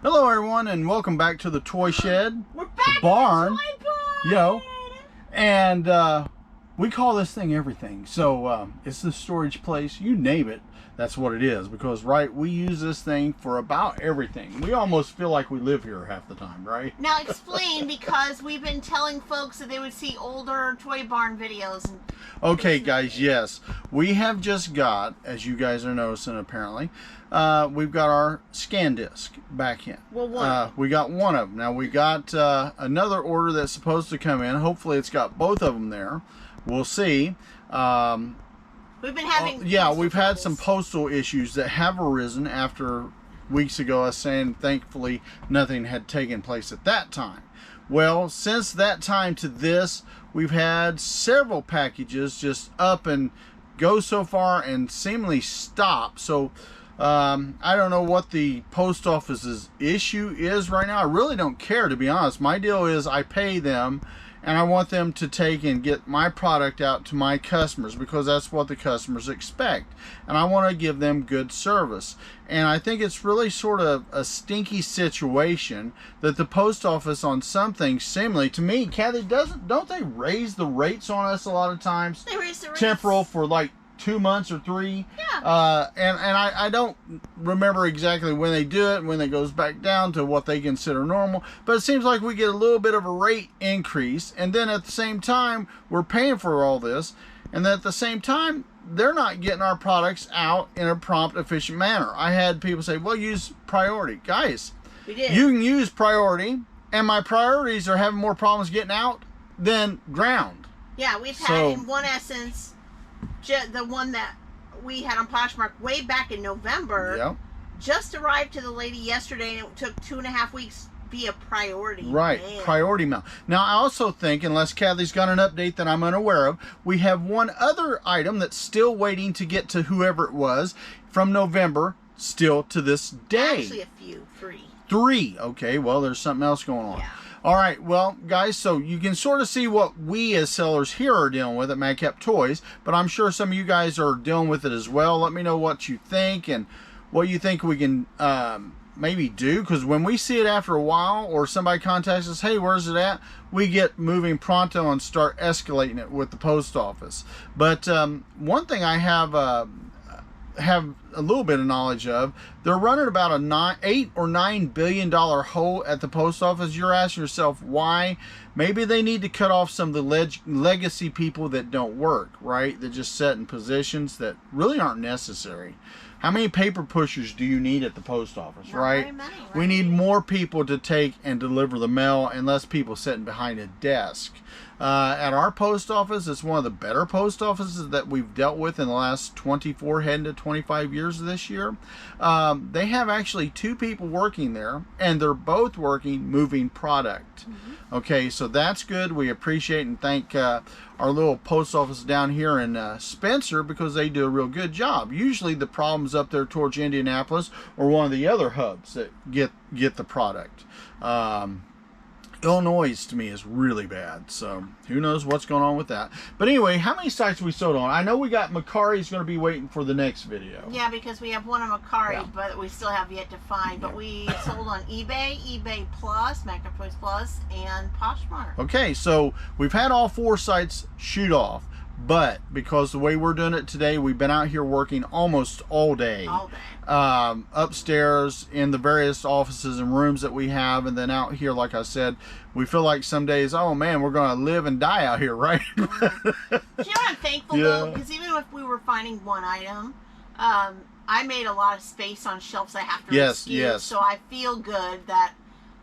Hello everyone and welcome back to the toy shed. We're back the barn. in the toy barn. Yo. And we call this thing everything. So it's the storage place, you name it, that's what it is. Because we use this thing for about everything. We almost feel like we live here half the time, right? Now explain, because we've been telling folks that they would see older toy barn videos. Okay guys, yes. We have just got, as you guys are noticing apparently, we've got our scan disc back in. Well, we got one of them. Now we got another order that's supposed to come in. Hopefully it's got both of them there. We'll see. We've been having we've had some postal issues that have arisen after weeks ago us saying thankfully nothing had taken place at that time. Well, since that time to this, we've had several packages just up and go so far and seemingly stop. So I don't know what the post office's issue is right now. I really don't care, to be honest. My deal is I pay them and I want them to take and get my product out to my customers because that's what the customers expect. And I want to give them good service. And I think it's really sort of a stinky situation that the post office on some things seemingly, to me, Kathy, don't they raise the rates on us a lot of times? They raise the rates. Temporal for like 2 months or 3. Yeah. And I don't remember exactly when they do it, when it goes back down to what they consider normal. But it seems like we get a little bit of a rate increase, and then at the same time we're paying for all this, and then at the same time they're not getting our products out in a prompt, efficient manner. I had people say, well, use priority. Guys, We did. you can use priority, and my priorities are having more problems getting out than ground. Yeah, we've had in one essence, the one that we had on Poshmark way back in November, Yep. just arrived to the lady yesterday, and it took 2.5 weeks via priority. Right, Man. priority mail. Now, I also think, unless Kathy's got an update that I'm unaware of, we have one other item that's still waiting to get to whoever it was from November, still to this day. Actually, a few. 3. 3. Okay, well, there's something else going on. Yeah. All right, well, guys, so you can sort of see what we as sellers here are dealing with at Madcap Toys, but I'm sure some of you guys are dealing with it as well. Let me know what you think and what you think we can maybe do, because when we see it after a while or somebody contacts us, hey, where's it at? We get moving pronto and start escalating it with the post office. But one thing I have a little bit of knowledge of, they're running about a $8 or $9 billion hole at the post office. You're asking yourself why. Maybe they need to cut off some of the legacy people that don't work, right? That just sit in positions that really aren't necessary. How many paper pushers do you need at the post office, Not right? very many, right? We need more people to take and deliver the mail and less people sitting behind a desk. At our post office, it's one of the better post offices that we've dealt with in the last 24 heading to 25 years this year. They have actually 2 people working there, and they're both working moving product. Mm-hmm. Okay, so that's good. We appreciate and thank our little post office down here in Spencer, because they do a real good job. Usually the problem's up there towards Indianapolis or one of the other hubs that get the product. Illinois to me is really bad, so who knows what's going on with that. But anyway, how many sites we sold on? I know we got Macari's going to be waiting for the next video. Yeah, because we have one of Macari, Yeah. but we still have yet to find. But we sold on eBay, eBay Plus, Madcap Toys Plus, and Poshmark. Okay, so we've had all 4 sites shoot off, but because the way we're doing it today, we've been out here working almost all day. All day. Upstairs in the various offices and rooms that we have, and then out here, like I said, we feel like some days, oh man, we're going to live and die out here, right? Do you know what I'm thankful though? Because even if we were finding one item, I made a lot of space on shelves I have to reskew. So I feel good that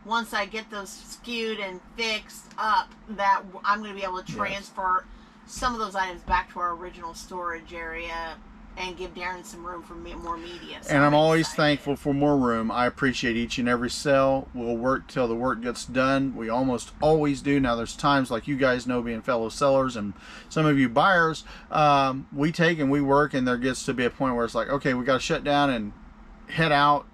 once I get those skewed and fixed up, that I'm going to be able to transfer some of those items back to our original storage area and give Daren some room for more media. So and I'm always thankful for more room. I appreciate each and every sale. We'll work till the work gets done. We almost always do. Now there's times, like you guys know, being fellow sellers and some of you buyers, we take and we work, and there gets to be a point where it's like, okay, we got to shut down and head out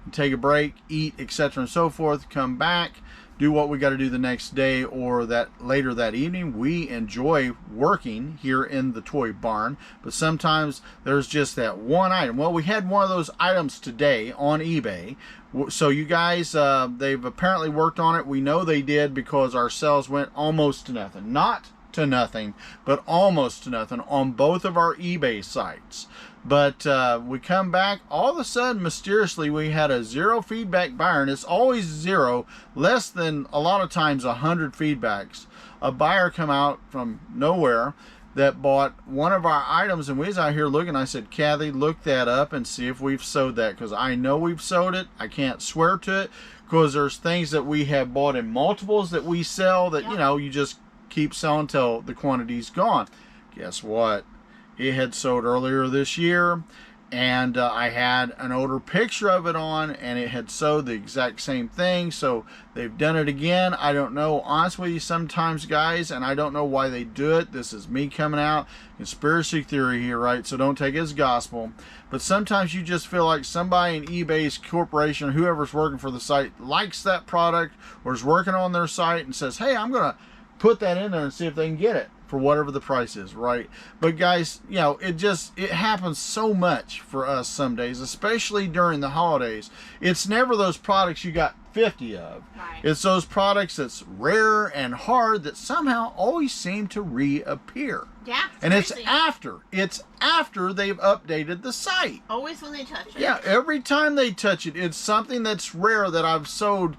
and take a break, eat, etc. and so forth, come back, do what we got to do the next day or that later that evening. We enjoy working here in the toy barn, but sometimes there's just that one item. Well, we had one of those items today on eBay. So you guys, they've apparently worked on it. We know they did because our sales went almost to nothing. Not to nothing, but almost to nothing on both of our eBay sites. But we come back, all of a sudden, mysteriously, we had a 0 feedback buyer, and it's always 0, less than a lot of times 100 feedbacks. A buyer come out from nowhere that bought one of our items, and we was out here looking. I said, Kathy, look that up and see if we've sold that, because I know we've sold it. I can't swear to it, because there's things that we have bought in multiples that we sell that, you know, you just keep selling till the quantity's gone. Guess what? It had sold earlier this year, and I had an older picture of it on, and it had sold the exact same thing. So they've done it again. I don't know, honestly with you, sometimes, guys, and I don't know why they do it. This is me coming out, conspiracy theory here, right? So don't take it as gospel. But sometimes you just feel like somebody in eBay's corporation, whoever's working for the site, likes that product or is working on their site and says, hey, I'm going to put that in there and see if they can get it for whatever the price is, right? But guys, you know, it happens so much for us some days, especially during the holidays. It's never those products you got 50 of. Right. It's those products that's rare and hard that somehow always seem to reappear. Yeah. And crazy. it's after they've updated the site. Always when they touch it. Yeah, every time they touch it, it's something that's rare that I've sold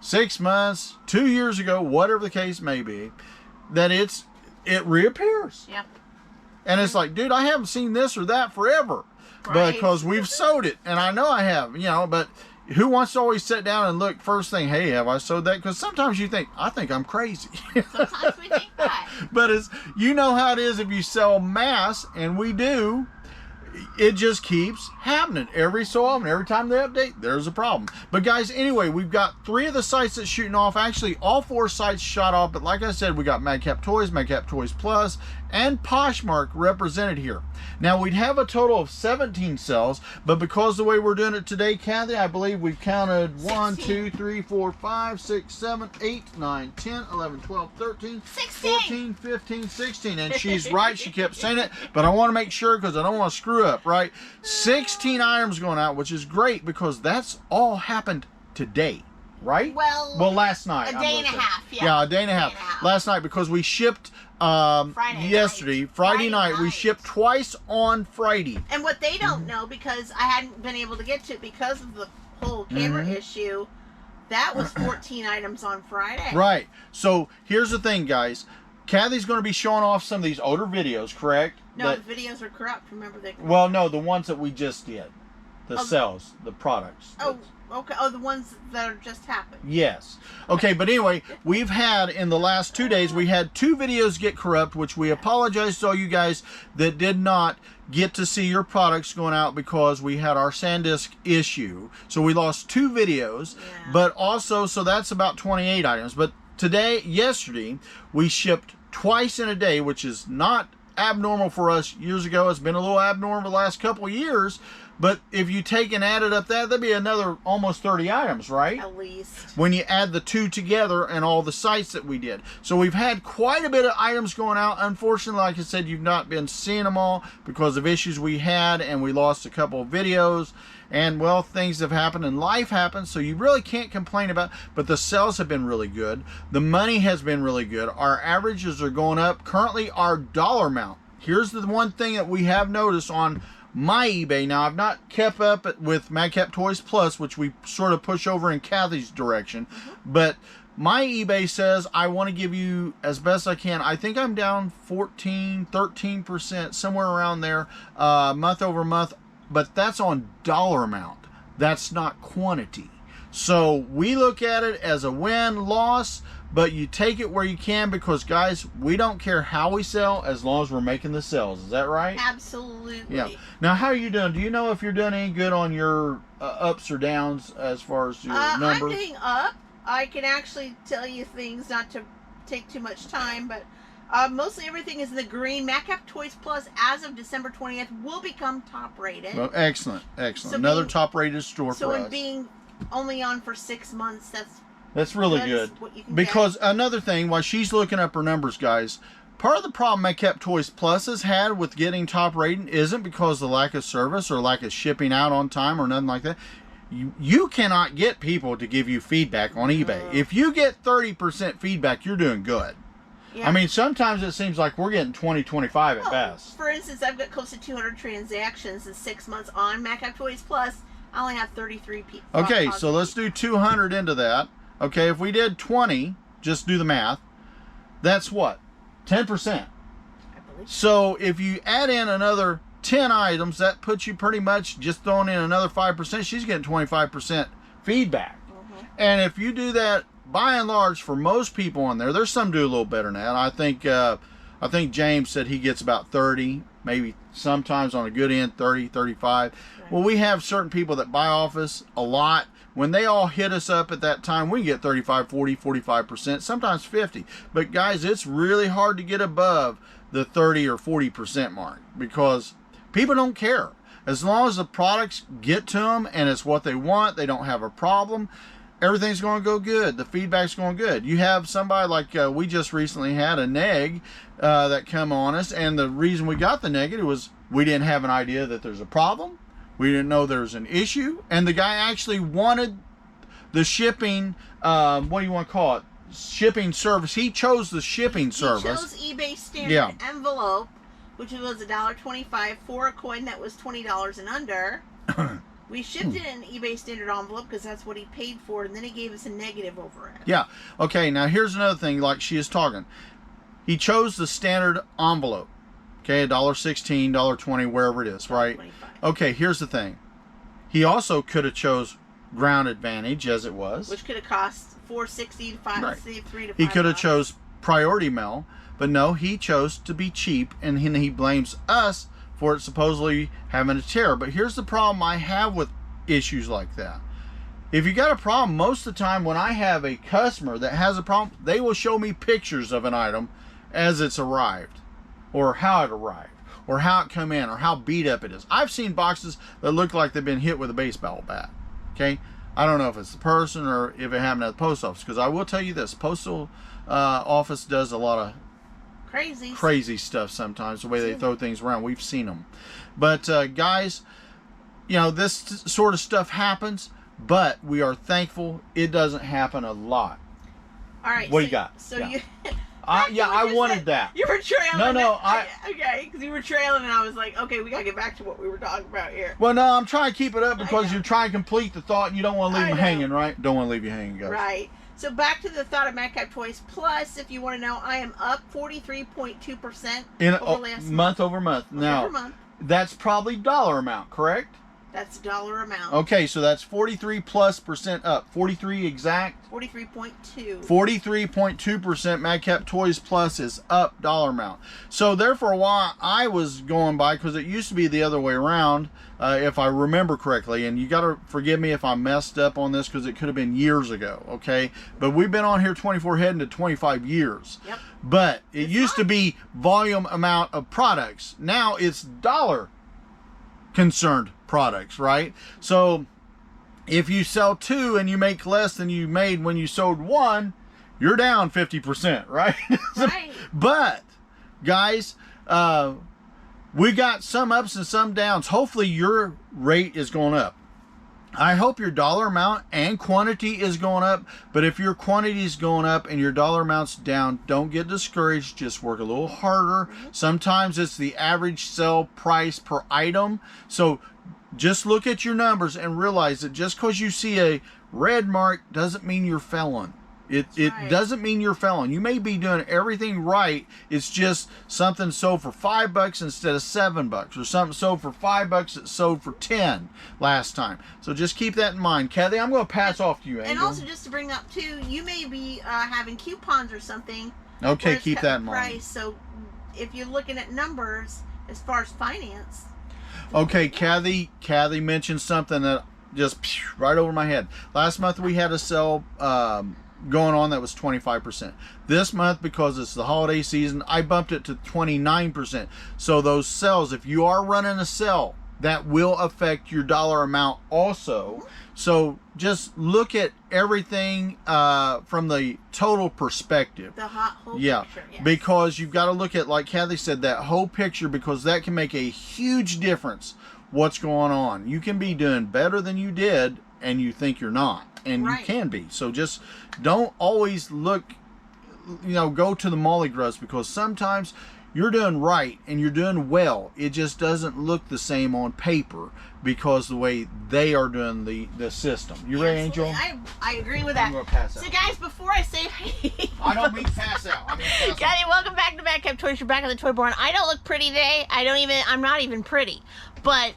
6 months, 2 years ago, whatever the case may be, that it reappears. Yeah. And it's like, dude, I haven't seen this or that forever. Right. Because we've sold it. And I know I have, you know, but who wants to always sit down and look first thing, hey, have I sold that? Because sometimes you think, I think I'm crazy. Sometimes we think that. But it's, you know how it is if you sell mass, and we do. It just keeps happening every so often. Every time they update, there's a problem. But guys, anyway, we've got 3 of the sites that's shooting off. Actually, all 4 sites shot off. But like I said, we got Madcap Toys, Madcap Toys Plus, and Poshmark represented here. Now, we'd have a total of 17 sales, but because the way we're doing it today, Kathy, I believe we've counted 1, 2, 3, 4, 5, 6, 7, 8, 9, 10, 11, 12, 13, 14, 15, 16. And she's right. She kept saying it, but I want to make sure because I don't want to screw up, right? 16 items going out, which is great because that's all happened today. Right? Well, last night. A day and a half. Yeah, a day and a half. Last night, because we shipped Friday night. We shipped twice on Friday. And what they don't know, because I hadn't been able to get to it because of the whole camera issue, that was 14 items on Friday. Right. So here's the thing, guys. Kathy's going to be showing off some of these older videos, correct? No, the videos are corrupt. Remember they. Well, no, the ones that we just did, the sales, the products. Oh. Okay. Oh, the ones that are just happened. Yes. Okay, but anyway, we've had, in the last 2 days, we had 2 videos get corrupt, which we apologize to all you guys that did not get to see your products going out because we had our SanDisk issue. So we lost 2 videos, but also, so that's about 28 items. But yesterday, we shipped twice in a day, which is not abnormal for us years ago. It's been a little abnormal the last couple of years. But if you take and added up that'd be another almost 30 items, right? At least. When you add the 2 together and all the sites that we did. So we've had quite a bit of items going out. Unfortunately, like I said, you've not been seeing them all because of issues we had, and we lost a couple of videos. And, well, things have happened and life happens, so you really can't complain about it. But the sales have been really good. The money has been really good. Our averages are going up. Currently, our dollar amount. Here's the one thing that we have noticed on my eBay. Now, I've not kept up with Madcap Toys Plus, which we sort of push over in Kathy's direction. But my eBay says I want to give you as best I can. I think I'm down 14, 13%, somewhere around there, month over month. But that's on dollar amount. That's not quantity. So we look at it as a win-loss, but you take it where you can because, guys, we don't care how we sell as long as we're making the sales. Is that right? Absolutely. Yeah. Now, how are you doing? Do you know if you're doing any good on your ups or downs as far as your numbers? I'm doing up. I can actually tell you things, not to take too much time, but mostly everything is in the green. Madcap Toys Plus, as of December 20th, will become top-rated. Well, excellent, excellent. So another top-rated store for us. So being only on for 6 months, that's That's really good. Because another thing, while she's looking up her numbers, guys, part of the problem Madcap Toys Plus has had with getting top rating isn't because of the lack of service or lack of shipping out on time or nothing like that. You cannot get people to give you feedback on eBay. If you get 30% feedback, you're doing good. Yeah. I mean, sometimes it seems like we're getting 20, 25 at best. For instance, I've got close to 200 transactions in 6 months on Madcap Toys Plus. I only have 33 people. Okay, so let's do 200 into that. Okay, if we did 20, just do the math, that's what? 10%. I believe. So if you add in another 10 items, that puts you pretty much just throwing in another 5%. She's getting 25% feedback. And if you do that, by and large, for most people on there's some do a little better than that. I think James said he gets about 30, maybe sometimes on a good end, 30, 35. Right. Well, we have certain people that buy off us a lot. When they all hit us up at that time, we can get 35, 40, 45%, sometimes 50. But guys, it's really hard to get above the 30 or 40% mark because people don't care. As long as the products get to them and it's what they want, they don't have a problem, everything's going to go good. The feedback's going good. You have somebody like we just recently had a neg that come on us, and the reason we got the negative was we didn't have an idea that there's a problem. We didn't know there was an issue, and the guy actually wanted the shipping, what do you want to call it? Shipping service. He chose the shipping service. He chose eBay standard envelope, which was $1.25 for a coin that was $20 and under. We shipped it in eBay standard envelope because that's what he paid for, and then he gave us a negative over it. Yeah. Okay, now here's another thing, like she is talking. He chose the standard envelope. Okay, $1.16, $1.20, wherever it is, right? $1.25. Okay, here's the thing. He also could have chose Ground Advantage, as it was. Which could have cost $4.60 to $5, $3 to $5. He could have chose Priority Mail, but no, he chose to be cheap, and he blames us for it supposedly having a tear. But here's the problem I have with issues like that. If you got a problem, most of the time when I have a customer that has a problem, they will show me pictures of an item as it's arrived, or how it arrived, or how it come in, or how beat up it is. I've seen boxes that look like they've been hit with a baseball bat. Okay, I don't know if it's the person or if it happened at the post office, because I will tell you this: postal office does a lot of crazy stuff sometimes, the way they throw things around. We've seen them. But guys, you know, this sort of stuff happens, but we are thankful it doesn't happen a lot. All right, what do you got? So you I wanted that. You were trailing. No, okay, because you were trailing, and I was like, okay, we gotta get back to what we were talking about here. Well, no, I'm trying to keep it up because you're trying to complete the thought, and you don't want to leave them hanging, right? Don't want to leave you hanging, guys. Right. So back to the thought of Madcap Toys Plus. If you want to know, I am up 43.2% over last month over month. Now, that's probably dollar amount, correct? That's dollar amount. Okay, so that's 43+% up. 43 exact? 43.2. 43.2% Madcap Toys Plus is up dollar amount. So there for a while I was going by, because it used to be the other way around, if I remember correctly. And you got to forgive me if I messed up on this, because it could have been years ago, okay? But we've been on here 24 heading to 25 years. Yep. But it used to be volume amount of products. Now it's dollar concerned products, right? So if you sell 2 and you make less than you made when you sold 1, you're down 50%, right? Right. But guys, we got some ups and some downs. Hopefully your rate is going up. I hope your dollar amount and quantity is going up, but if your quantity is going up and your dollar amount's down, don't get discouraged. Just work a little harder. Sometimes it's the average sell price per item. So just look at your numbers and realize that just because you see a red mark doesn't mean you're failing. It doesn't mean you're failing. You may be doing everything right. It's just something sold for $5 instead of $7, or something sold for $5 that sold for 10 last time. So just keep that in mind. Kathy, I'm going to pass off to you, Angel. And also just to bring up too, you may be having coupons or something. Okay, keep that in mind. Price. So if you're looking at numbers as far as finance. Okay, Kathy mentioned something that just right over my head. Last month we had a sale going on that was 25%. This month, because it's the holiday season, I bumped it to 29%. So those sales, if you are running a sale that will affect your dollar amount also. So just look at everything from the total perspective. The whole picture, yes. Because you've got to look at, like Kathy said, that whole picture, because that can make a huge difference what's going on. You can be doing better than you did and you think you're not, and you can be. So just don't always look, go to the molly grubs, because sometimes you're doing right and you're doing well. It just doesn't look the same on paper because the way they are doing the system. You ready, Angel? I agree with that. I'm gonna pass out. So guys, before I say I don't mean pass out. I mean pass Kathy, welcome back to Madcap Toys. You're back on the Toy Barn. I don't look pretty today. I'm not even pretty. But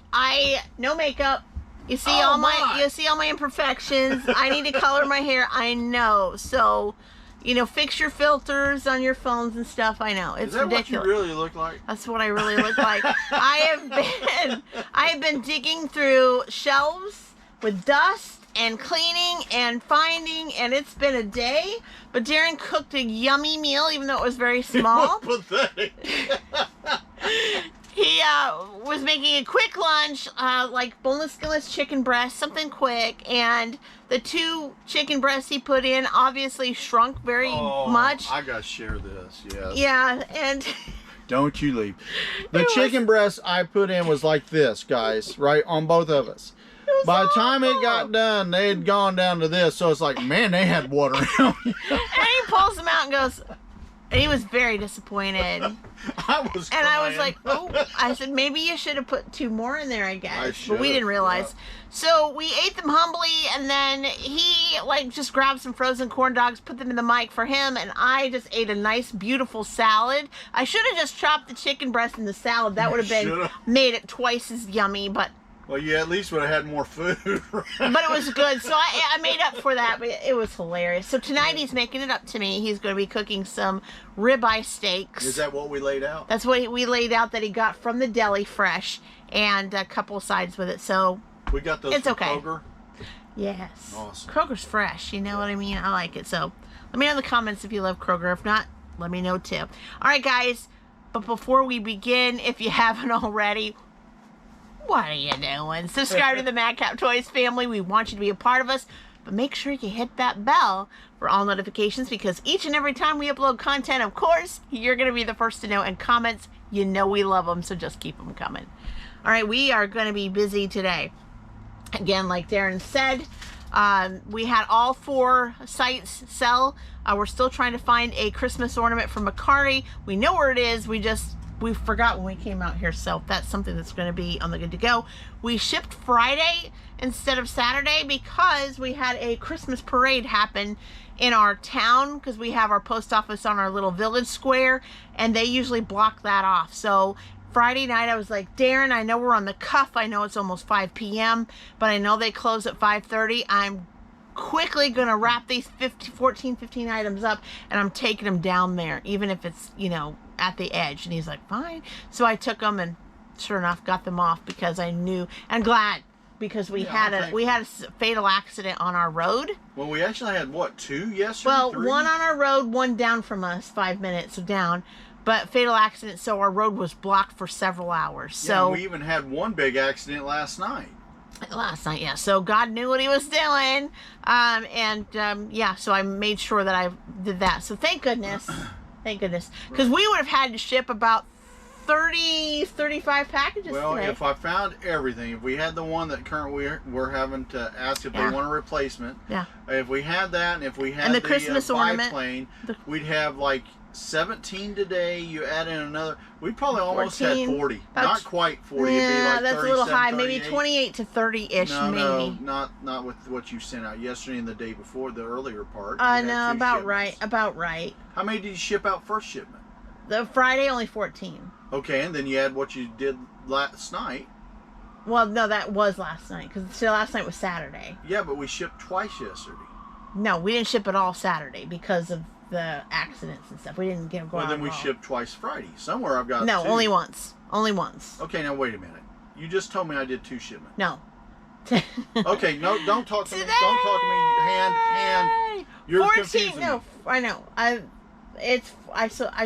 no makeup. You see all my imperfections. I need to color my hair. I know. So, fix your filters on your phones and stuff. I know. It's ridiculous. What you really look like? That's what I really look like. I have been digging through shelves with dust and cleaning and finding, and it's been a day. But Daren cooked a yummy meal, even though it was very small. Pathetic. He was making a quick lunch, like boneless, skinless chicken breast, something quick, and the 2 chicken breasts he put in obviously shrunk very much. I gotta share this, yes. Yeah, and... Don't you leave. The chicken breast I put in was like this, guys, right, on both of us. By the time it got done, they had gone down to this, so it's like, man, they had water in them. And he pulls them out and goes... And he was very disappointed. I was crying. And I was like, I said, maybe you should have put 2 more in there, I guess. But we didn't realize. Yeah. So we ate them humbly, and then he just grabbed some frozen corn dogs, put them in the mic for him, and I just ate a nice, beautiful salad. I should have just chopped the chicken breast in the salad. That would have made it twice as yummy, but... Well, you at least would have had more food. Right? But it was good, so I made up for that, but it was hilarious. So tonight he's making it up to me. He's going to be cooking some ribeye steaks. Is that what we laid out? That's what we laid out that he got from the deli fresh, and a couple of sides with it, so we got those from Kroger? Yes. Awesome. Kroger's fresh, you know what I mean? I like it, so let me know in the comments if you love Kroger. If not, let me know too. All right, guys, but before we begin, if you haven't already... What are you doing? Subscribe to the Madcap Toys family. We want you to be a part of us. But make sure you hit that bell for all notifications, because each and every time we upload content, of course, you're going to be the first to know. And comments, we love them, so just keep them coming. All right, we are going to be busy today. Again, like Daren said, we had all 4 sites sell. We're still trying to find a Christmas ornament from McCarty. We know where it is. We forgot when we came out here, so that's something that's going to be on the good to go. We shipped Friday instead of Saturday because we had a Christmas parade happen in our town, because we have our post office on our little village square, and they usually block that off. So Friday night I was like, Daren, I know we're on the cuff. I know it's almost 5 p.m., but I know they close at 5:30. I'm quickly going to wrap these 15 items up, and I'm taking them down there, even if it's, at the edge. And he's like, fine. So I took them, and sure enough, got them off, because I knew, and glad, because we had a fatal accident on our road. Well, we actually had, 2 yesterday? Well, 3? 1 on our road, 1 down from us, 5 minutes down. But fatal accident, so our road was blocked for several hours. So we even had 1 big accident last night. Yeah. So God knew what he was doing. So I made sure that I did that. So thank goodness. Because we would have had to ship about 35 packages today. If I found everything, if we had the one that currently we're having to ask if they want a replacement. Yeah. If we had that, and if we had the Christmas ornament, biplane, we'd have 17 today. You add in another, we probably almost had 40. Not quite 40. Yeah, it'd be that's a little high. 38. Maybe 28 to 30-ish, maybe. No, not with what you sent out yesterday and the day before, the earlier part. No, about right. How many did you ship out first shipment? The Friday, only 14. Okay, and then you had what you did last night. Well, no, that was last night, because last night was Saturday. Yeah, but we shipped twice yesterday. No, we didn't ship it all Saturday because of the accidents and stuff. We didn't get go out. Well, then we shipped twice Friday. Somewhere I've got 2. Only once. Okay, now wait a minute. You just told me I did 2 shipments. No. Okay, no, don't talk to me. Don't talk to me. Hand. You're 14. confusing me. No, I know. I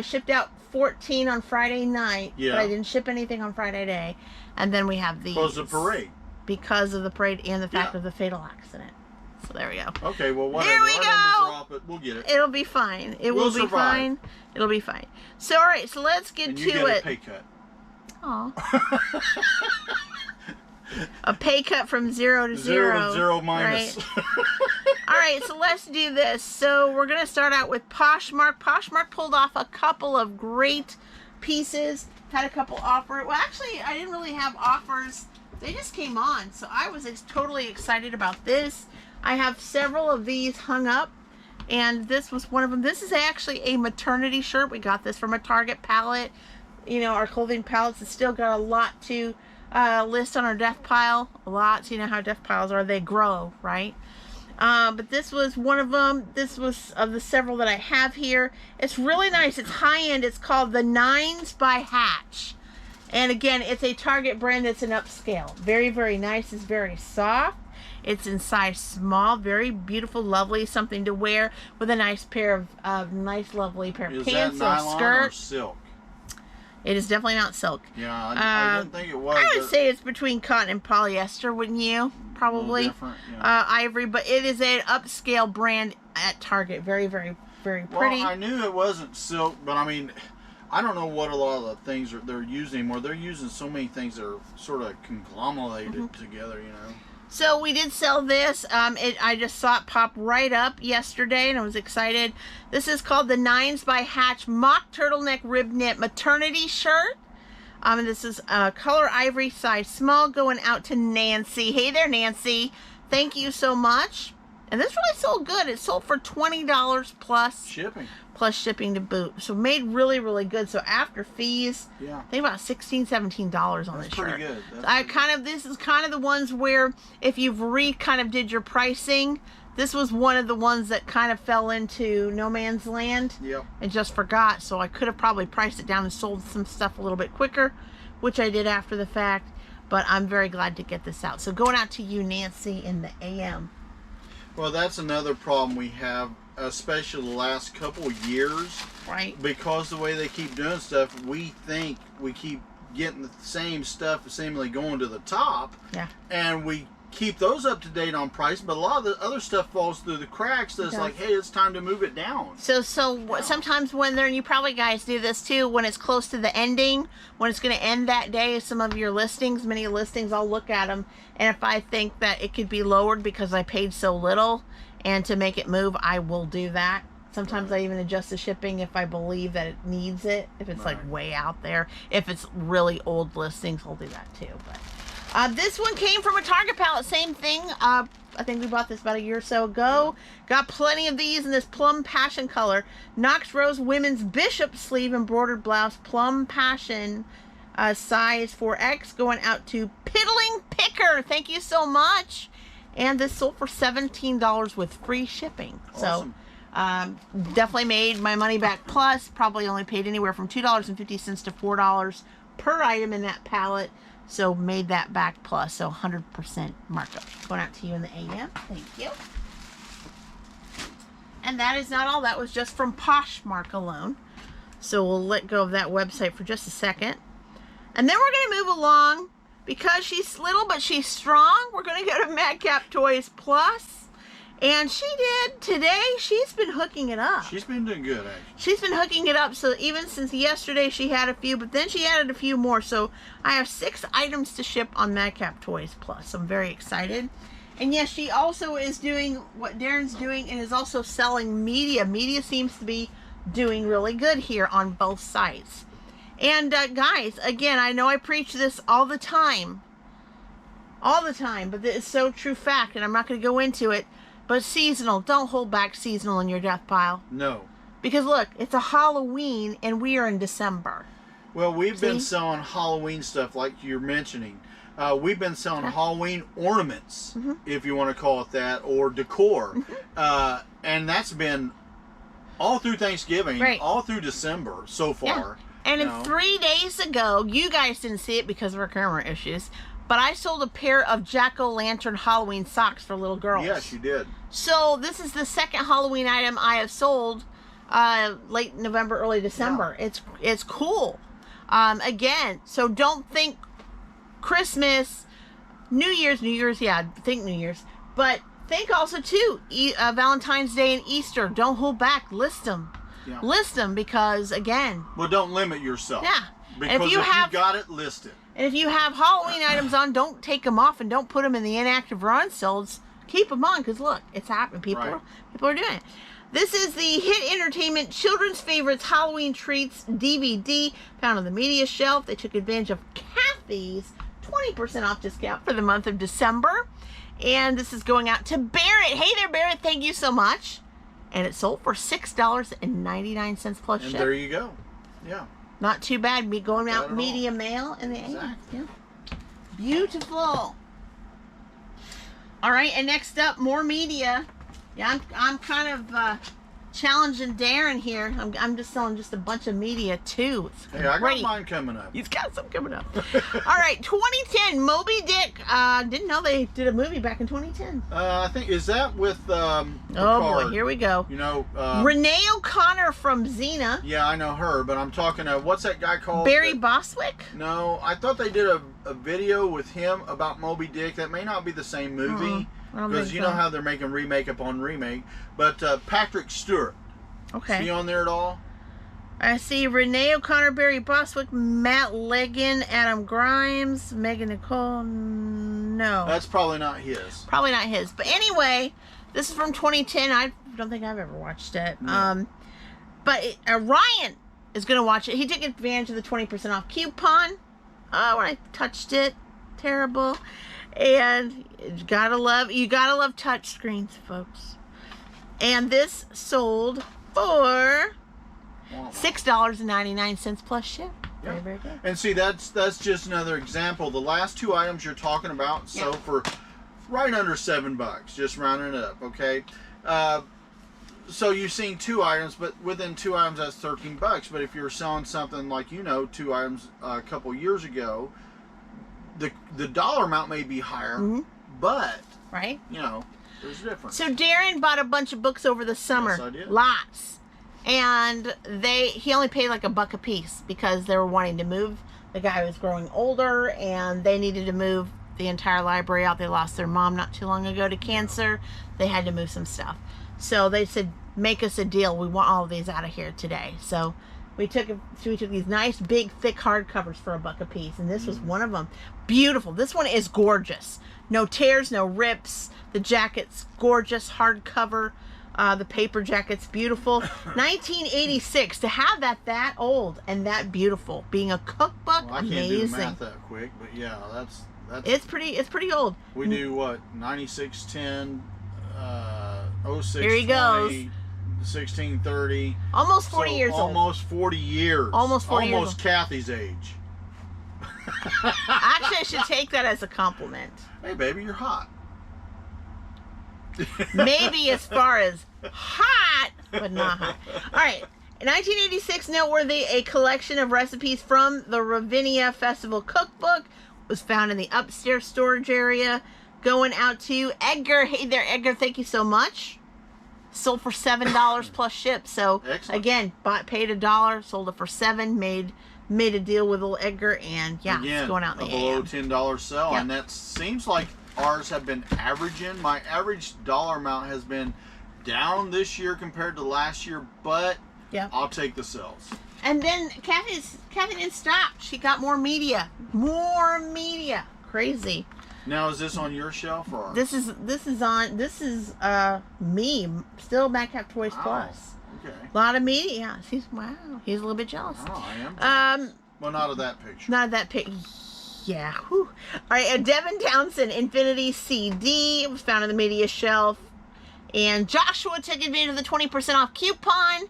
shipped out 14 on Friday night, but I didn't ship anything on Friday day. And then we have these. Because of the parade. Because of the parade and the fact of the fatal accident. So there we go. Okay, well, whatever. There we go. Drop it. We'll get it. It'll be fine. It will be fine. It'll be fine. So, all right, so let's get and to you get it. A pay cut. Aw. A pay cut from 0 to 0. 0 to 0 minus. Right? All right, so let's do this. So we're going to start out with Poshmark. Poshmark pulled off a couple of great pieces. Had a couple offers. Well, actually, I didn't really have offers. They just came on, so I was totally excited about this. I have several of these hung up, and this was one of them. This is actually a maternity shirt. We got this from a Target pallet. You know, our clothing pallets have still got a lot to list on our death pile. A lot. You know how death piles are. They grow, right? But this was one of them. This was of the several that I have here. It's really nice. It's high-end. It's called the Nines by Hatch. And again, it's a Target brand that's an upscale. Very, very nice. It's very soft. It's in size small. Very beautiful, lovely. Something to wear with a nice pair of nice, lovely pair of pants or skirt. Or silk? It is definitely not silk. Yeah, I didn't think it was. I would say it's between cotton and polyester, wouldn't you? Probably. Yeah. Ivory, but it is an upscale brand at Target. Very, very, very pretty. Well, I knew it wasn't silk, but I mean, I don't know what a lot of the things they're using anymore. They're using so many things that are sort of conglomerated together, you know. So we did sell this. I just saw it pop right up yesterday, and I was excited. This is called the Nines by Hatch Mock Turtleneck Rib Knit Maternity Shirt. And this is color ivory, size small, going out to Nancy. Hey there, Nancy. Thank you so much. And this really sold good. It sold for $20 plus shipping. Plus shipping to boot. So made really, really good. So after fees, yeah, I think about $16, $17 on this shirt. Pretty good. This is kind of the ones where if you've did your pricing, this was one of the ones that kind of fell into no man's land. Yep. And just forgot. So I could have probably priced it down and sold some stuff a little bit quicker, which I did after the fact. But I'm very glad to get this out. So going out to you, Nancy, in the AM. Well, that's another problem we have, especially the last couple of years. Right. Because the way they keep doing stuff, we think we keep getting the same stuff seemingly going to the top. Yeah. And we keep those up to date on price, but a lot of the other stuff falls through the cracks. That's like, hey, it's time to move it down. So sometimes when and you probably guys do this too, when it's close to the ending, when it's going to end that day, some of your listings, many listings, I'll look at them, and if I think that it could be lowered because I paid so little, and to make it move, I will do that. Sometimes I even adjust the shipping if I believe that it needs it, if it's like way out there. If it's really old listings, I'll do that too. But this one came from a Target pallet. Same thing. I think we bought this about a year or so ago. Got plenty of these in this plum passion color. Knox Rose women's bishop sleeve embroidered blouse. Plum passion size 4X going out to Piddling Picker. Thank you so much. And this sold for $17 with free shipping. Awesome. So definitely made my money back plus. Probably only paid anywhere from $2.50 to $4 per item in that pallet. So made that back plus, so 100% markup. Going out to you in the AM. Thank you. And that is not all. That was just from Poshmark alone. So we'll let go of that website for just a second. And then we're going to move along. Because she's little but she's strong, we're going to go to Madcap Toys Plus. And she did today. She's been hooking it up. She's been doing good, actually. She's been hooking it up. So even since yesterday, she had a few, but then she added a few more. So I have 6 items to ship on Madcap Toys Plus. I'm very excited. And yes, she also is doing what Daren's doing and is also selling media. Media seems to be doing really good here on both sites. And guys, again, I know I preach this all the time, but it's so true fact, and I'm not going to go into it. But seasonal, don't hold back seasonal in your death pile. No. Because look, it's a Halloween, and we are in December. Well, we've been selling Halloween stuff like you're mentioning. We've been selling Halloween ornaments, if you want to call it that, or decor. And that's been all through Thanksgiving, all through December so far. And 3 days ago, you guys didn't see it because of our camera issues, but I sold a pair of jack-o'-lantern Halloween socks for little girls. Yes, you did. So this is the second Halloween item I have sold late November, early December. Yeah. It's cool. Again, so don't think Christmas, New Year's, yeah, think New Year's. But think also, too, Valentine's Day and Easter. Don't hold back. List them. Yeah. List them because, again... Well, don't limit yourself. Yeah. Because if you got it, list it. And if you have Halloween items on, don't take them off and don't put them in the inactive or unsold. Keep them on because, look, it's happening. People are doing it. This is the Hit Entertainment Children's Favorites Halloween Treats DVD found on the media shelf. They took advantage of Kathy's 20% off discount for the month of December. And this is going out to Barrett. Hey there, Barrett. Thank you so much. And it sold for $6.99 plus ship. And there you go. Yeah. Not too bad. Me going out media mail in the AM. Yeah. Beautiful. All right, and next up, more media. Yeah, I'm kind of challenging Daren here. I'm just selling just a bunch of media too. Hey, I got mine coming up. He's got some coming up. All right, 2010 Moby Dick. Didn't know they did a movie back in 2010. I think is that with oh boy, here we go. You know, Renee O'Connor from Xena. Yeah, I know her, but I'm talking what's that guy called? Barry Bostwick. No, I thought they did a video with him about Moby Dick. That may not be the same movie. Because you know how they're making remake upon remake. But Patrick Stewart. Okay. Is he on there at all? I see Renee O'Connor, Barry Bostwick, Matt Leggin, Adam Grimes, Megan Nicole. No. That's probably not his. Probably not his. But anyway, this is from 2010. I don't think I've ever watched it. No. But Ryan is going to watch it. He took advantage of the 20% off coupon when I touched it. Terrible. And you gotta love touch screens, folks. And this sold for $6.99 plus ship. Yeah. Very, very good. And see, that's just another example. The last two items you're talking about sold for right under $7, just rounding it up. Okay. So you've seen two items, but within two items that's $13. But if you're selling something like two items a couple years ago, the dollar amount may be higher, but there's a difference. So Daren bought a bunch of books over the summer. Yes, I did. Lots. And he only paid like $1 a piece because they were wanting to move. The guy was growing older and they needed to move the entire library out. They lost their mom not too long ago to cancer. They had to move some stuff. So they said, make us a deal. We want all of these out of here today. So we took these nice, big, thick hardcovers for $1 a piece, and this was one of them. Beautiful. This one is gorgeous. No tears, no rips. The jacket's gorgeous, hardcover. The paper jacket's beautiful. 1986. To have that old and that beautiful, being a cookbook, well, I amazing. can't do the math that quick, but yeah, that's. It's pretty old. We do what 96, 10, 06, Here he 20, goes. 1630. Almost 40 years old. Almost 40 years. Almost 40 years old. Almost Kathy's age. Actually, I should take that as a compliment. Hey, baby, you're hot. Maybe as far as hot, but not hot. All right. In 1986, noteworthy, a collection of recipes from the Ravinia Festival Cookbook was found in the upstairs storage area. Going out to Edgar. Hey there, Edgar. Thank you so much. Sold for $7 plus ship. So excellent. Again, paid $1, sold it for $7, made a deal with old Edgar, and again, it's going out in the below $10 sell, and that seems like ours have been averaging. My average dollar amount has been down this year compared to last year, but I'll take the sales. And then Kathy didn't stop. She got more media. Crazy. Now, is this on your shelf or? This is me. Still Madcap Toys Plus. Okay. A lot of media. He's a little bit jealous. Oh, I am. Well, not of that picture. Not of that picture. Yeah. Whew. All right. A Devin Townsend Infinity CD. It was found on the media shelf. And Joshua took advantage of the 20% off coupon.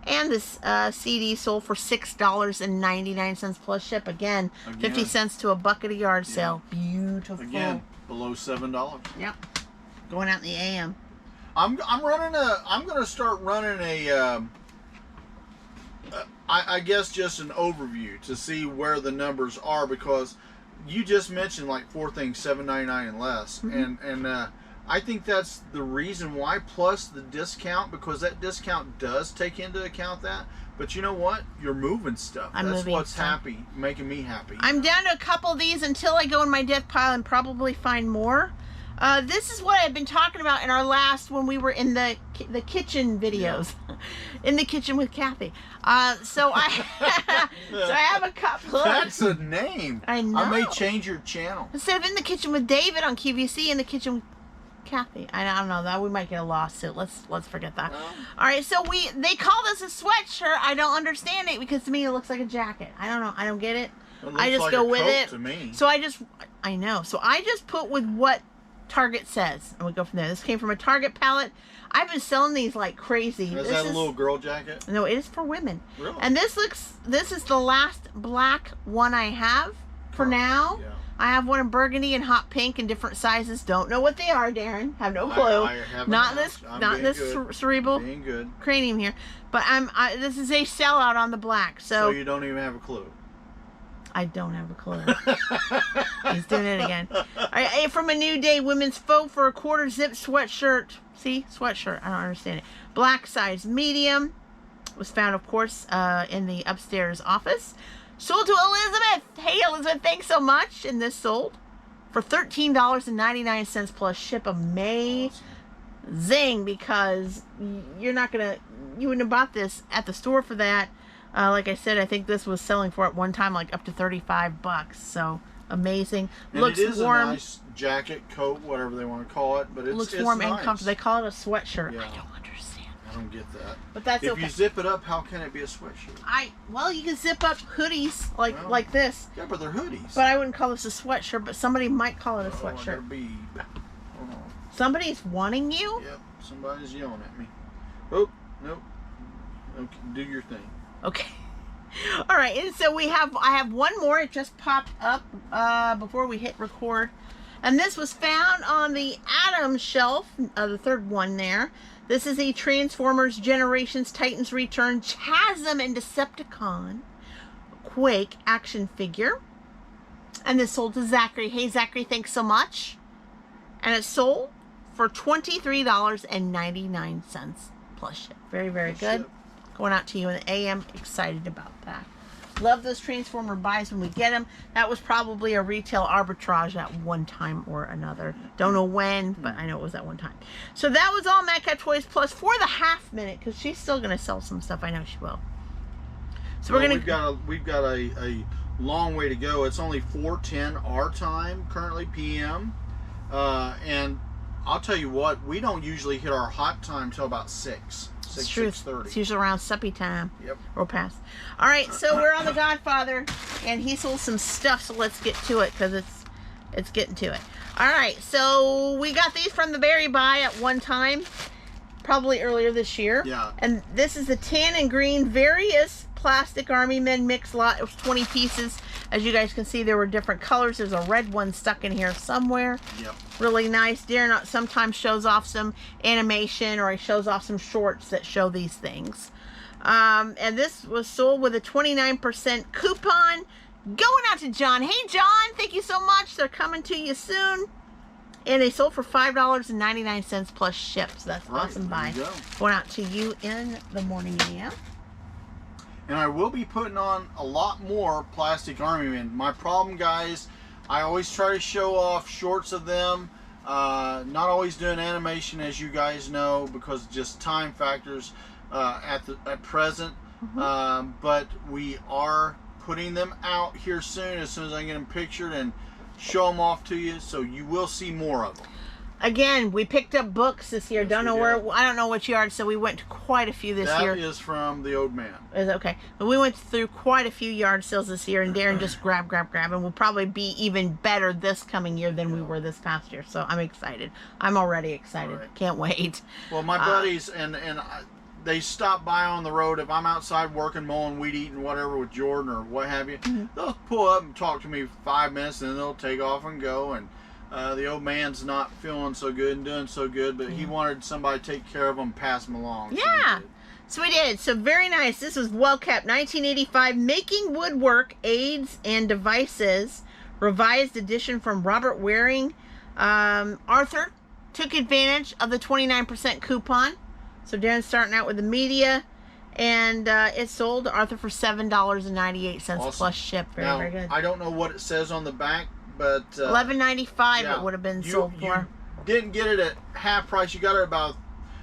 And this CD sold for $6.99 plus ship. Again, 50 cents to $1 at a yard sale. Beautiful. Again, below $7. Yep. Going out in the AM. I'm going to start running I guess just an overview to see where the numbers are, because you just mentioned like 4 things $7.99 and less, and I think that's the reason why, plus the discount, because that discount does take into account that. But you know what? You're moving stuff. That's what's making me happy. I'm down to a couple of these until I go in my death pile and probably find more. This is what I've been talking about in our last, when we were in the kitchen videos. Yeah. In the kitchen with Kathy. So I have a couple. That's a name. I know. I may change your channel. Instead of In the Kitchen with David on QVC, In the Kitchen with Kathy. I don't know, that we might get a lawsuit. Let's forget that. All right, so they call this a sweatshirt. I don't understand it, because to me it looks like a jacket. I don't know. I don't get it. I just go with it. To me. So I know. So I just put with what Target says, and we go from there. This came from a Target palette. I've been selling these like crazy. Is that a little girl jacket? No, it is for women. Really? And this is the last black one I have for now. Yeah. I have one in burgundy and hot pink in different sizes. Don't know what they are, Darren. Have no clue. I have not this cerebral cranium here. But this is a sellout on the black. So you don't even have a clue. I don't have a clue. He's doing it again. All right, from A New Day, women's faux for a quarter zip sweatshirt. See, sweatshirt. I don't understand it. Black size, medium. Was found, of course, in the upstairs office. Sold to Elizabeth. Hey, Elizabeth, thanks so much. And this sold for $13.99 plus ship. Amazing, because you wouldn't have bought this at the store for that. Like I said, I think this was selling for at one time like up to $35. So amazing. And looks it is warm. A nice jacket, coat, whatever they want to call it, but it's warm nice. And comfortable. They call it a sweatshirt. Yeah. I don't understand. I don't get that. But that's if okay. you zip it up, how can it be a sweatshirt? Well, you can zip up hoodies like this. Yeah, but they're hoodies. But I wouldn't call this a sweatshirt, but somebody might call it a sweatshirt. Hold on. Somebody's wanting you? Yep, somebody's yelling at me. Oh, nope. Okay, do your thing. Okay. All right, and so I have one more. It just popped up before we hit record. And this was found on the Atom shelf, the third one there. This is a Transformers Generations Titans Return Chasm and Decepticon Quake action figure. And this sold to Zachary. Hey, Zachary, thanks so much. And it sold for $23.99 plus ship. Very, very good. Going out to you in the AM. Excited about that. Love those Transformer buys when we get them. That was probably a retail arbitrage at one time or another. Don't know when, but I know it was at one time. So that was all Madcap Toys Plus for the half minute, because she's still going to sell some stuff. I know she will. So we're going to... We've got a long way to go. It's only 4:10 our time, currently PM. And I'll tell you what, we don't usually hit our hot time till about 6. It's true. 6:30. It's usually around suppy time. Yep. Or past. All right, so we're on the Godfather, and he sold some stuff, so let's get to it, because it's getting to it. All right, so we got these from the Berry Buy at one time, probably earlier this year. Yeah. And this is the tan and green various plastic Army Men mix lot. It was 20 pieces. As you guys can see, there were different colors. There's a red one stuck in here somewhere. Yep. Really nice. Darren sometimes shows off some animation, or he shows off some shorts that show these things. And this was sold with a 29% coupon. Going out to John. Hey, John, thank you so much. They're coming to you soon. And they sold for $5.99 plus ship. So that's awesome buy. Going out to you in the morning AM. And I will be putting on a lot more plastic Army Men. My problem, guys, I always try to show off shorts of them. Not always doing animation, as you guys know, because just time factors at present. Mm-hmm. But we are putting them out here soon as I get them pictured and show them off to you. So you will see more of them. Again, we picked up books this year. Yes, don't know where. I don't know which yard, so we went to quite a few this year. That is from the old man. Is okay. But we went through quite a few yard sales this year, and Darren just grab, and we'll probably be even better this coming year than we were this past year. So I'm excited. I'm already excited. Right. Can't wait. Well, my buddies they stop by on the road. If I'm outside working, mowing, weed eating, whatever with Jordan or what have you, they'll pull up and talk to me for 5 minutes, and then they'll take off and go. And the old man's not feeling so good and doing so good, but he wanted somebody to take care of him and pass him along. Yeah. So we did. So very nice. This was well kept. 1985, Making Woodwork Aids and Devices, revised edition from Robert Waring, Arthur took advantage of the 29% coupon. So Daren's starting out with the media, and it sold to Arthur for $7.98 awesome. Plus ship. Very, very good. I don't know what it says on the back, but $11.95 it would have been sold for. You didn't get it at half price. You got it about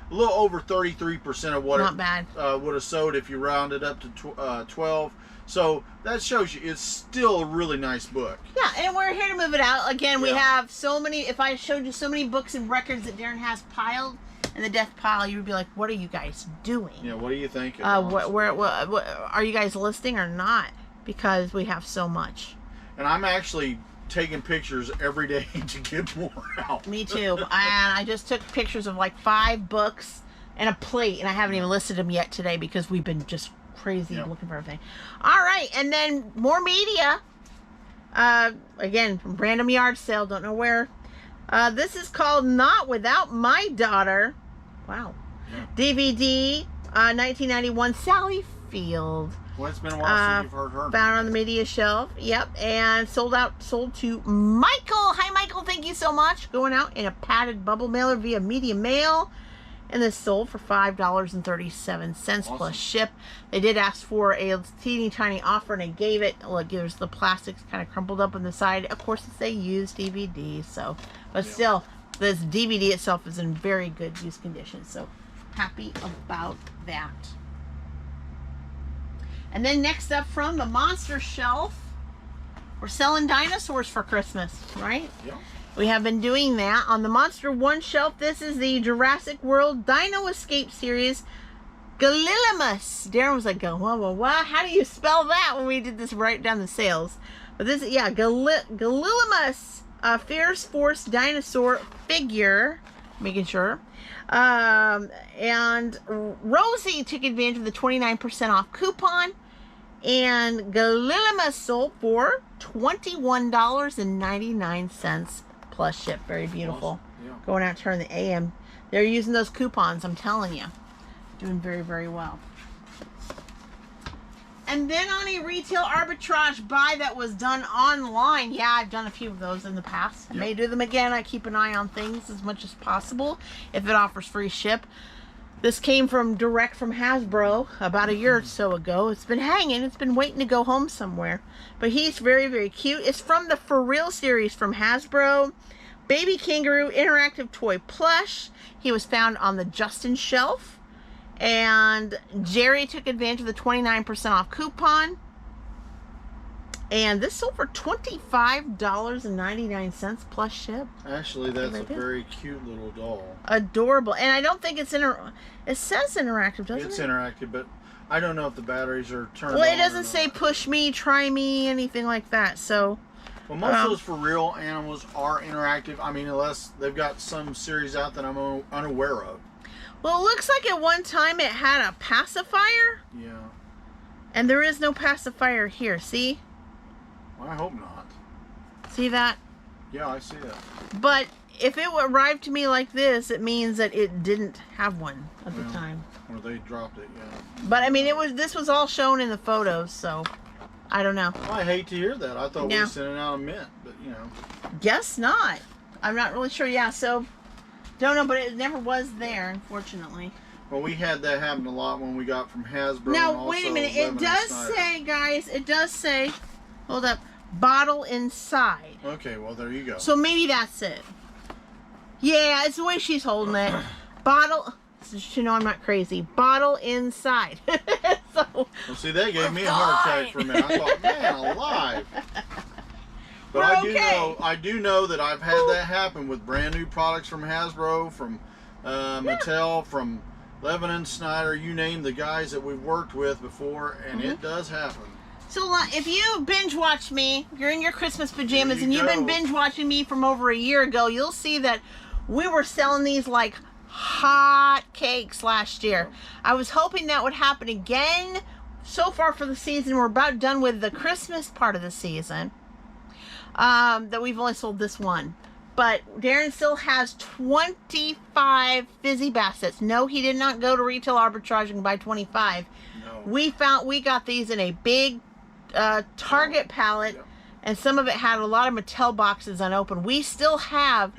a little over 33% of what Not bad. Would have sold if you rounded up to 12. So that shows you it's still a really nice book. Yeah, and we're here to move it out. Again, we have so many, if I showed you so many books and records that Daren has piled in the death pile, you would be like, what are you guys doing? Yeah, what do you think? What are you guys listing or not? Because we have so much. And I'm actually taking pictures every day to get more out. Me too. And I just took pictures of like 5 books and a plate, and I haven't even listed them yet today because we've been just crazy looking for everything. All right, and then more media. Again, from random yard sale, don't know where. This is called Not Without My Daughter. Wow. Yeah. DVD, 1991, Sally Field. Well, it's been a while since you've heard her. Found on the media shelf. Yep, and sold to Michael. Hi, Michael. Thank you so much. Going out in a padded bubble mailer via media mail. And this sold for $5.37 plus ship. They did ask for a teeny tiny offer, and I gave it. Look, there's the plastics kind of crumpled up on the side. Of course, it's a used DVD, so, but still, this DVD itself is in very good use condition. So, happy about that. And then next up from the monster shelf, we're selling dinosaurs for Christmas, right? Yeah. We have been doing that. On the Monster One shelf, this is the Jurassic World Dino Escape series, Gallimamus. Daren was like, what? How do you spell that when we did this right down the sales? But this is, Gallimamus, Fierce Force dinosaur figure, making sure. And Rosie took advantage of the 29% off coupon. And Gallimamus sold for $21.99 plus ship. Very beautiful. Awesome. Yeah. Going out to her in the AM. They're using those coupons, I'm telling you. Doing very, very well. And then on a retail arbitrage buy that was done online. Yeah, I've done a few of those in the past. I may do them again. I keep an eye on things as much as possible if it offers free ship. This came direct from Hasbro about a year or so ago. It's been hanging. It's been waiting to go home somewhere. But he's very, very cute. It's from the For Real series from Hasbro. Baby Kangaroo Interactive Toy Plush. He was found on the Justin shelf. And Jerry took advantage of the 29% off coupon. And this sold for $25.99 plus ship. Actually, that's a very cute little doll. Adorable. And I don't think it's it says interactive, doesn't it? It's interactive, but I don't know if the batteries are turned on. Well, it doesn't say push me, try me, anything like that. So, well, most of those For Real animals are interactive. I mean, unless they've got some series out that I'm unaware of. Well, it looks like at one time it had a pacifier. Yeah. And there is no pacifier here. See? I hope not. See that? Yeah, I see that. But if it arrived to me like this, it means that it didn't have one at the time. Or they dropped it, yeah. But I mean, this was all shown in the photos, so I don't know. Well, I hate to hear that. I thought we were sending out a mint, but you know. Guess not. I'm not really sure. Yeah, so don't know, but it never was there, unfortunately. Well, we had that happen a lot when we got from Hasbro. Now, wait a minute. It does say, guys, hold up, bottle inside. Okay, well, there you go. So maybe that's it. Yeah, it's the way she's holding it. Bottle, so you know I'm not crazy. Bottle inside. So, well, see, that gave me a heart attack for a minute. I thought, man, alive. But I do know that I've had that happen with brand new products from Hasbro, from Mattel, from Lebanon, Snyder, you name the guys that we've worked with before, and it does happen. So if you binge watch me, you're in your Christmas pajamas, and you've been binge watching me from over a year ago, you'll see that we were selling these like hot cakes last year. I was hoping that would happen again. So far for the season, we're about done with the Christmas part of the season. That we've only sold this one. But Daren still has 25 Fizzy Bassets. No, he did not go to retail arbitrage and buy 25. No. We got these in a big Target pallet And some of it had a lot of Mattel boxes unopened. We still have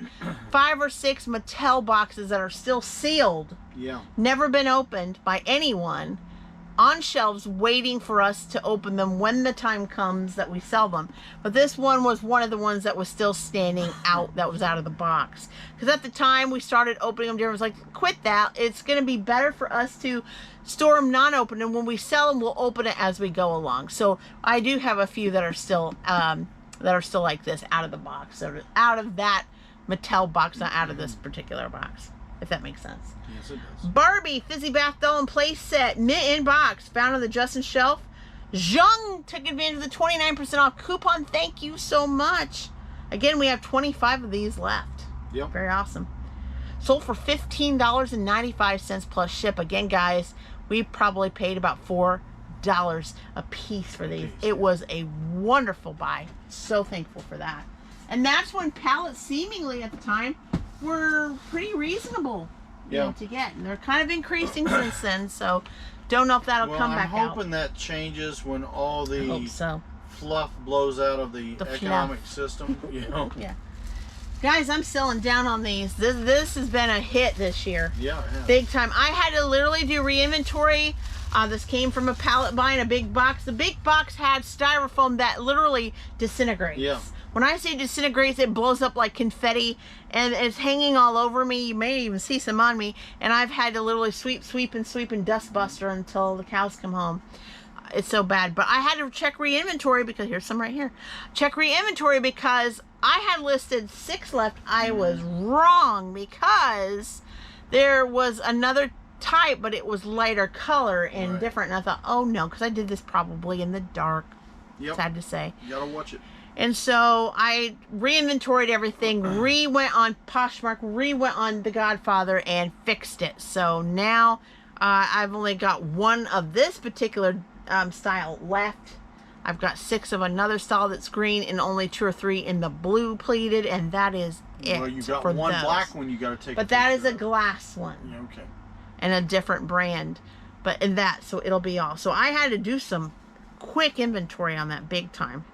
5 or 6 Mattel boxes that are still sealed. Yeah. Never been opened by anyone, on shelves waiting for us to open them when the time comes that we sell them. But this one was one of the ones that was still standing out, that was out of the box. Because at the time we started opening them, Daren was like, quit that. It's going to be better for us to store them non-open, and when we sell them, we'll open it as we go along. So I do have a few that are still like this, out of the box. So out of that Mattel box, not out of this particular box, if that makes sense. Yes, it does. Barbie Fizzy Bath Doll and Play Set, mint in box, found on the Justin shelf. Zhang took advantage of the 29% off coupon. Thank you so much. Again, we have 25 of these left. Yep. Very awesome. Sold for $15.95 plus ship. Again, guys, we probably paid about $4 a piece for these. It was a wonderful buy. So thankful for that. And that's when pallets seemingly at the time were pretty reasonable, you know, to get. And they're kind of increasing since then, so don't know if that'll come back out. I'm hoping that changes when all the fluff blows out of the economic system, you know. Yeah. Guys, I'm selling down on these. This has been a hit this year. Yeah, it has. Big time. I had to literally do re-inventory. This came from a pallet buy in a big box. The big box had styrofoam that literally disintegrates. Yeah. When I say disintegrates, it blows up like confetti, and it's hanging all over me. You may even see some on me, and I've had to literally sweep and dust buster until the cows come home. It's so bad. But I had to check re-inventory because here's some right here. Check re-inventory because I had listed 6 left. I was wrong because there was another type, but it was lighter color and different. And I thought, oh no, because I did this probably in the dark. Yep. Sad to say. You gotta watch it. And so I re-inventoried everything, went on Poshmark, went on The Godfather, and fixed it. So now I've only got 1 of this particular style left. I've got 6 of another style that's green, and only 2 or 3 in the blue pleated, and that is it. Well, you got for 1 those. black one you got to take. But that is a glass one. Yeah, okay. And a different brand. But in that, so it'll be all. So I had to do some quick inventory on that big time.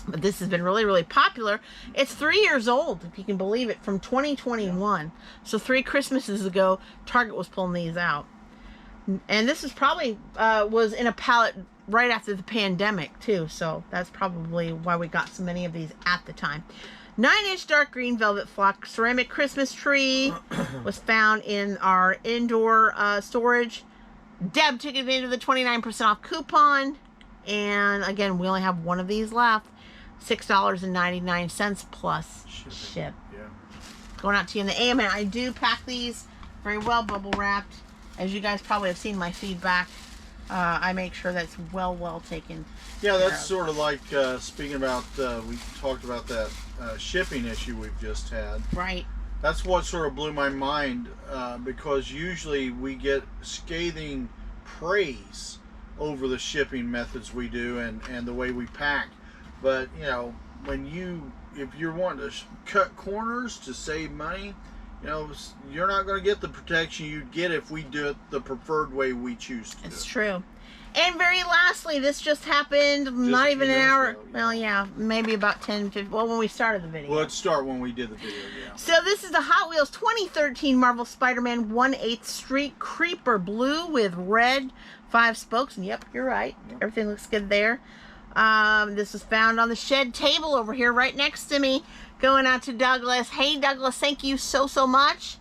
But this has been really, really popular. It's 3 years old, if you can believe it, from 2021. So 3 Christmases ago, Target was pulling these out. And this is probably was in a pallet right after the pandemic too, so that's probably why we got so many of these at the time. 9-inch dark green velvet flock ceramic Christmas tree was found in our indoor storage. Deb took advantage of the 29% off coupon, and again, we only have 1 of these left. $6.99 plus ship. Yeah. Going out to you in the AM, and I do pack these very well, bubble wrapped. As you guys probably have seen my feedback, I make sure that's well taken. Yeah, that's sort of like speaking about, we talked about that shipping issue we've just had. Right. That's what sort of blew my mind, because usually we get scathing praise over the shipping methods we do and the way we pack. But, you know, if you're wanting to cut corners to save money, you know, you're not going to get the protection you'd get if we do it the preferred way we choose to do it. It's true. And very lastly, this just happened not even an hour. Ago, yeah. Well, yeah, maybe about 10, 15. Well, when we started the video. Well, let's start when we did the video, yeah. So this is the Hot Wheels 2013 Marvel Spider-Man 1/8 Street Creeper Blue with red 5 spokes. And yep, you're right. Yep. Everything looks good there. This was found on the shed table over here right next to me. Going out to Douglas. Hey, Douglas, thank you so much.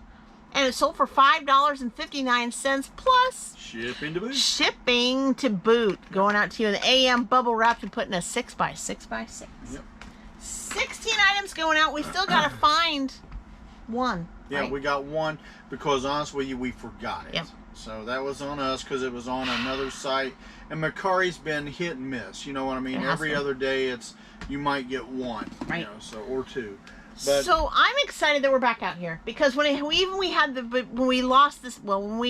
And it sold for $5.59 plus shipping to boot. Shipping to boot. Going out to you in the AM, bubble wrapped and put in a 6x6x6. Yep. 16 items going out. We still got to find 1. Yeah, right? we got 1 because honestly with you, we forgot it. Yep. So that was on us because it was on another site. And Macari's been hit and miss. You know what I mean? Every other day, you might get 1. Right. You know, so or 2. But, so I'm excited that we're back out here because when we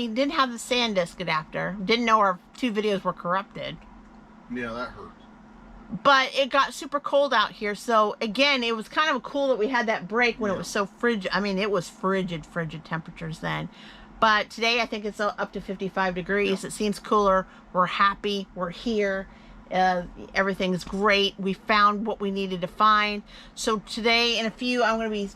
didn't have the SanDisk adapter, didn't know our 2 videos were corrupted. Yeah, that hurt. But it got super cold out here, so again, it was kind of cool that we had that break when it was so frigid. I mean, it was frigid temperatures then. But today, I think it's up to 55 degrees. Yeah. It seems cooler. We're happy. We're here. Everything's great. We found what we needed to find. So today, in a few, I'm going to be,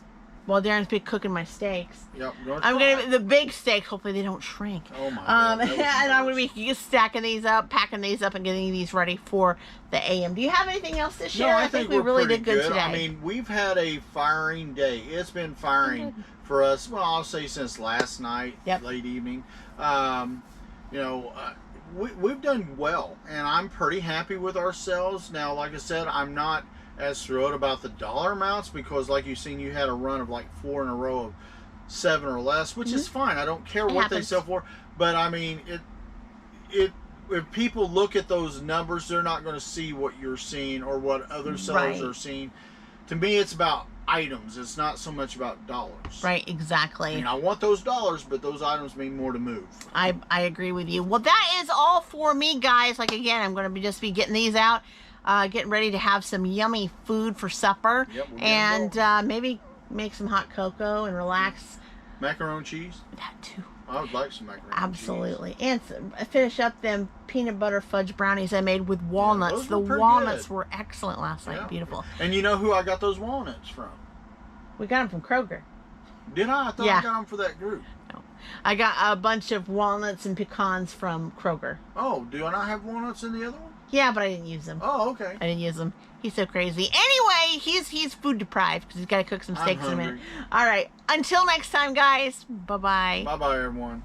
well, Darren's been cooking my steaks. Yep. I'm going to, the big steaks, hopefully they don't shrink. Oh my God. And I'm going to be stacking these up, packing these up, and getting these ready for the AM. Do you have anything else to share? No, I think we really did good today. I mean, we've had a firing day. It's been firing for us, well, I'll say since last night, late evening. You know, we've done well, and I'm pretty happy with ourselves. Now, like I said, I'm not as thrilled about the dollar amounts because, like you've seen, you had a run of like 4 in a row of 7 or less, which is fine. I don't care what they sell for, but I mean, if people look at those numbers, they're not going to see what you're seeing or what other sellers are seeing. To me, it's about items. It's not so much about dollars. Right, exactly. I mean, I want those dollars, but those items mean more to move. I agree with you. Well, that is all for me, guys. Like, again, I'm going to just be getting these out, getting ready to have some yummy food for supper, and maybe make some hot cocoa and relax. Macaroni cheese? That too. I would like some macaroni Absolutely. And finish up them peanut butter fudge brownies I made with walnuts. Yeah, the walnuts were excellent last night. Beautiful. And you know who I got those walnuts from? We got them from Kroger. Did I? I thought I got them for that group. No. I got a bunch of walnuts and pecans from Kroger. Oh, do I not have walnuts in the other one? Yeah, but I didn't use them. Oh, okay. I didn't use them. He's so crazy. Anyway, he's food deprived because he's got to cook some steaks in a minute. All right. Until next time, guys. Bye-bye. Bye-bye, everyone.